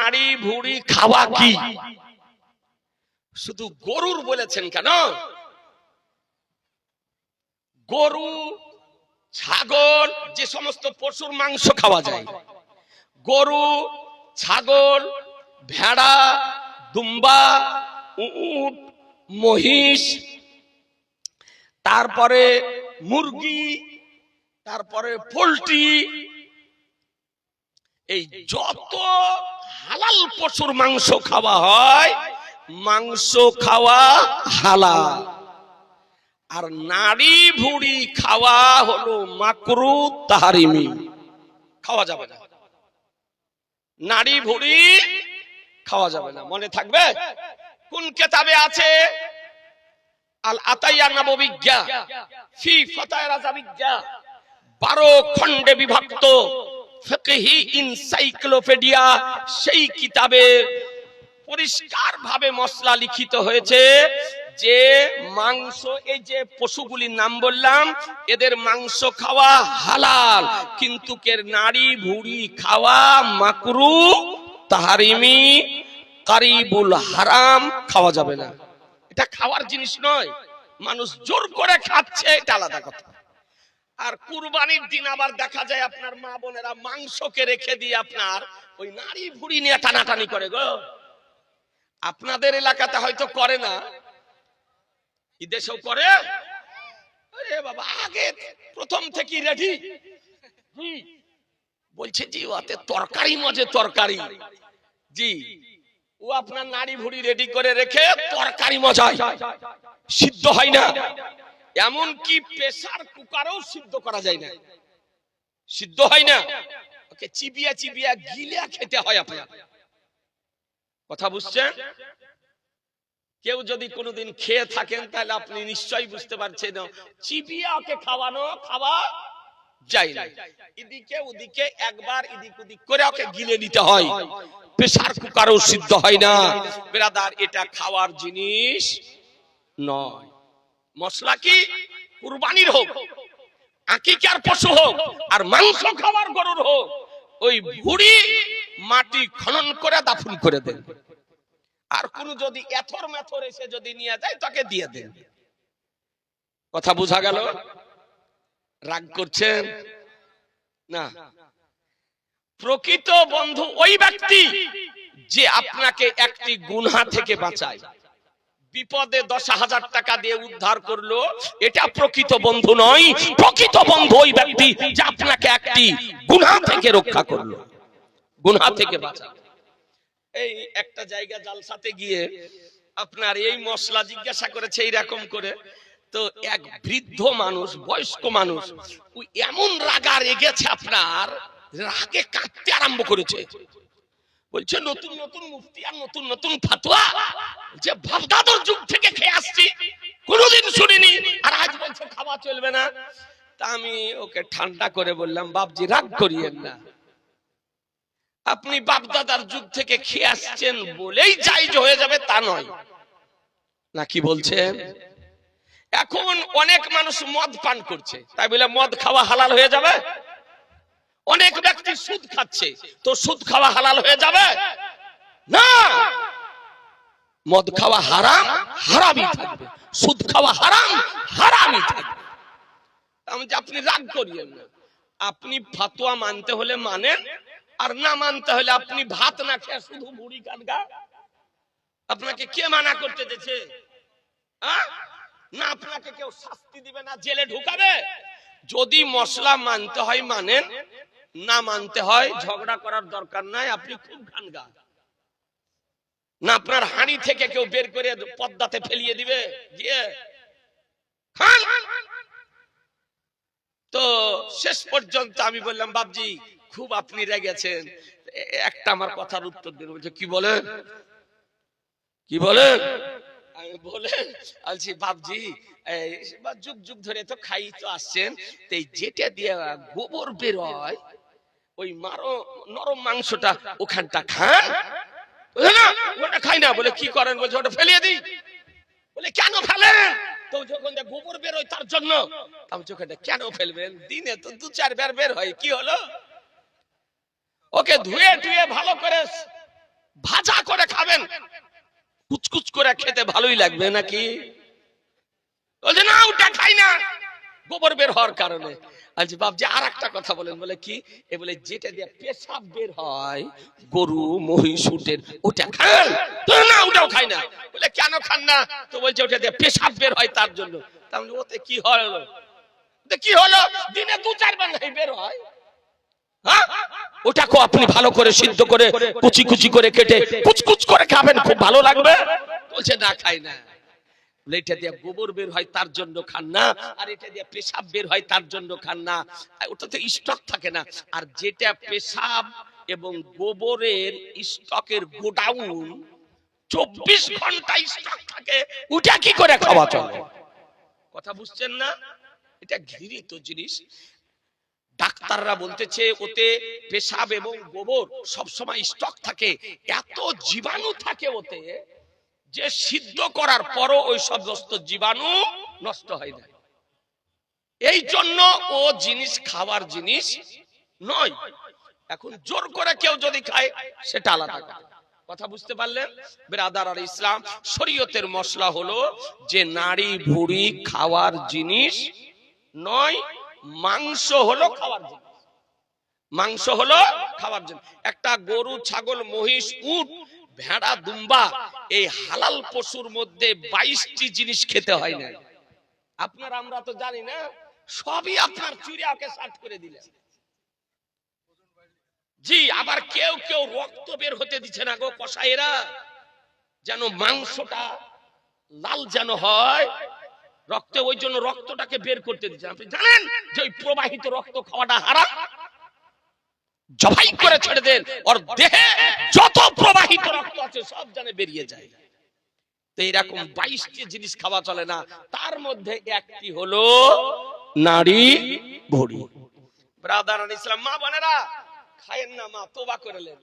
নাড়ি ভুড়ি খাওয়া কি? শুধু গরুর বলেছেন কেন? গরু, ছাগল, যে সমস্ত পশুর মাংস খাওয়া যায়, গরু, ছাগল, ভেড়া, দুম্বা, উট, মহিষ, তারপরে মুরগি, তারপরে পোল্ট্রি, এই যত হালাল পশুর মাংস খাওয়া হয়, মাংস খাওয়া হালাল। আর নাড়ি ভুড়ি খাওয়া হলো মাকরুহ তাহরিমি, খাওয়া যাবে না। নাড়ি ভুড়ি খাওয়া যাবে না, মনে থাকবে। কোন কিতাবে আছে? আল আতাইয়া নববিজ্ঞা ফি ফাতায় রাজাবিজ্ঞা, 12 খণ্ডে বিভক্ত ফিকহি এনসাইক্লোপিডিয়া, সেই কিতাবে পরিষ্কার ভাবে মশলা লিখিত হয়েছে যে মাংস, এই যে পশুগুলির নাম বললাম, এদের মাংস খাওয়া হালাল, কিন্তু এর নাড়ি ভুড়ি খাওয়া মাকরুহ তাহরিমি, কারিবুল হারাম, খাওয়া যাবে না। এটা খাওয়ার জিনিস নয়, মানুষ জোর করে খাচ্ছে, এটা আলাদা কথা। আর কুরবানির দিন আবার দেখা যায় আপনার মা বোনেরা মাংসকে রেখে দিয়ে আপনার ওই নাড়ি ভুড়ি নিয়ে টানাটানি করে গো। আপনাদের এলাকাতে হয়তো করে না, দেশেও করে। আরে বাবা, আগে প্রথম থেকে রেডি বলছে জি, ওতে তরকারি মজে, তরকারি জি, ও আপনার নাড়ি ভুড়ি রেডি করে রেখে তরকারি মজায়, সিদ্ধ হয় না। এমন কি প্রেসার কুকারেও সিদ্ধ করা যায় না, সিদ্ধ হয় না, ওকে চিবিয়া চিবিয়া গিলে খেতে হয়। আপনার কথা বুঝছেন? কেউ যদি কোনোদিন খেয়ে থাকেন তাহলে আপনি নিশ্চয়ই বুঝতে পারছেন, চিবিয়া ওকে খাওয়া যায় না। এদিকে ওদিকে একবার এদিক ওদিক করে ওকে গিলে নিতে হয়, প্রেসার কুকারও সিদ্ধ হয় না। ব্রাদার, এটা খাওয়ার জিনিস নয়। মশলা কি? কুরবানির হোক, আকিকার পশু হোক, আর মাংস খাওয়ার গরুর হোক, ওই ভুড়ি মাটি খনন করে দাফন করে দেন। আর কোন যদি এথর মেথর এসে যদি নিয়ে যায় তাকে দিয়ে দেন। কথা বোঝা গেল? রাগ করছেন না? প্রকৃত বন্ধু ওই ব্যক্তি যে আপনাকে একটি গুনাহ থেকে বাঁচায়, বিপদে 10,000 টাকা দিয়ে উদ্ধার করলো, এটা প্রকৃত বন্ধু নয়। প্রকৃত বন্ধু ওই ব্যক্তি যে আপনাকে একটি গুনাহ থেকে রক্ষা করলো, গুনাহ থেকে বাঁচালো। এই একটা জায়গা জালসাতে গিয়ে আপনার এই মশলা জিজ্ঞাসা করেছে এইরকম করে, তো এক বৃদ্ধ মানুষ, বয়স্ক মানুষ, ওই এমন রাগা রেগেছে, আপনার রাগে কাঁদতে আরম্ভ করেছে। বলছে নতুন নতুন মুফতি আর নতুন নতুন ফতোয়া, যে বাপ দাদার যুগ থেকে খেয়ে আসছি, কোনোদিন শুনিনি, আর আজ বলছে খাওয়া চলবে না। তা আমি ওকে ঠান্ডা করে বললাম, বাপজি রাগ করিয়েন না, আপনি বাপ দাদার যুগ থেকে খেয়ে আসছেন বলেই জায়েজ হয়ে যাবে তা নয়। নাকি বলছেন? এখন অনেক মানুষ মদ পান করছে, তাই বলে মদ খাওয়া হালাল হয়ে যাবে? অনেক ব্যক্তি সুদ খাচ্ছে, তো সুদ খাওয়া হালাল হয়ে যাবে না। মদ খাওয়া হারাম, হারামই থাকবে। সুদ খাওয়া হারাম, হারামই থাকবে। আপনি রাগ করিয়েন না, আপনি ফতোয়া মানতে হলে মানেন, আর না মানতে হলে আপনি ভাত না খেয়ে শুধু মুড়ি কাটগা। আপনাকে কে মানা করতে দিয়েছে? না আপনাকে কেউ শাস্তি দিবে, না জেলে ঢুকাবে। যদি মশলা মানতে হয় মানেন, না মানতে হয় ঝগড়া করার দরকার নাই, আপনি খুব খানগা। না আপনার হাঁড়ি থেকে কেউ বের করে পদ্মাতে ফেলিয়ে দিবে গিয়ে খান। তো শেষ পর্যন্ত আমি বললাম, বাপজি খুব আপনি রেগেছেন, একটা আমার কথার উত্তর দিন। বলছে কি বলেন, কি বলেন? আমি বলেন বলছি, বাপজি যুগ যুগ ধরে তো খাই তো আসছেন, যেটা দিয়ে গোবর বের হয় ওই নরম মাংসটা ওখানটা খান। ওটা খাই না। বলে কি করেন? বলছে ওটা ফেলিয়ে দিই। বলে কেন ফেলেন? তো যখন গোবর বের হয় তার জন্য। আমি চোখে কেন ফেলবেন? দিনে তো 2-4 বার বের হয়, কি হলো? ওকে ধুয়ে টুয়ে ভালো করে ভাজা করে খাবেন, কুচকুচ করে খেতে ভালোই লাগবে নাকি? বলছে না ওটা খাই না, গোবর বের হওয়ার কারণে। আচ্ছা বাবজি আর একটা কথা বলেন, বলে কি? এ বলে যেটা দিয়ে পেশাব বের হয় গরু মহিষ উটের, ওটা খান? তো না ওটাও খাই না। বলে কেন খান না? তো বলছে ওটা দিয়ে পেশাব বের হয় তার জন্য। তাহলে ওতে কি হলো? কি হলো? দিনে 2-4 বার নাই বের হয়। হ্যাঁ, ওটাকে আপনি ভালো করে সিদ্ধ করে কুচি কুচি করে কেটে কুচকুচ করে খাবেন, খুব ভালো লাগবে। বলছে না খাই না। এটা দিয়ে গোবর বের হয় তার জন্য খান না, আর এটা দিয়ে পেশাব বের হয় তার জন্য খান না, ওটাতে স্টক থাকে না। আর যেটা পেশাব এবং গোবরের স্টকের গোডাউন 24 ঘন্টা স্টক থাকে, ওটা কি করে খাওয়া চলে? কথা বুঝছেন না? এটা ঘৃণিত জিনিস। ডাক্তাররা বলতেছে ওতে পেশাব এবং গোবর সব সময় স্টক থাকে, এত জীবাণু থাকে ওতে যে সিদ্ধ করার পরও ওই সমস্ত জীবাণু নষ্ট হয় না। এই জন্য ও জিনিস খাওয়ার জিনিস নয়। এখন জোর করে কেউ যদি খায় সেটা আলাদা কথা। কথা বুঝতে পারলেন ব্রাদার? আর ইসলাম শরীয়তের মশলা হলো যে নারী ভুঁড়ি খাওয়ার জিনিস নয়, মাংস হলো খাওয়ার জিনিস। মাংস হলো খাওয়ার জন্য। একটা গরু, ছাগল, মহিষ, উট, ভেড়া, দুম্বা, এই হালাল পশুর মধ্যে 22টি জিনিস খেতে হয় না। আপনার আমরা তো জানি না, সবই আপনার চুরিয়াকে সাট করে দিলেন। জি, আবার কেউ কেউ রক্ত বের হতে দিচ্ছে না গো কসাইরা, যেন মাংসটা লাল যেন হয় রক্ত, ওই জন্য রক্তটাকে বের করতে দিচ্ছে। আপনি জানেন যে ওই প্রবাহিত রক্ত খাওয়াটা হারাম? জবাই করে ছেড়ে দেন, ওর দেহে যত প্রবাহিত রক্ত আছে সব জানে বেরিয়ে যায়। তো এরকম 22টি জিনিস খাওয়া চলে না, তার মধ্যে একটি হলো নারী ভুঁড়ি। ব্রাদার ইসলাম, মা বোনেরা খায়েন না, মা তোবা করে নেন।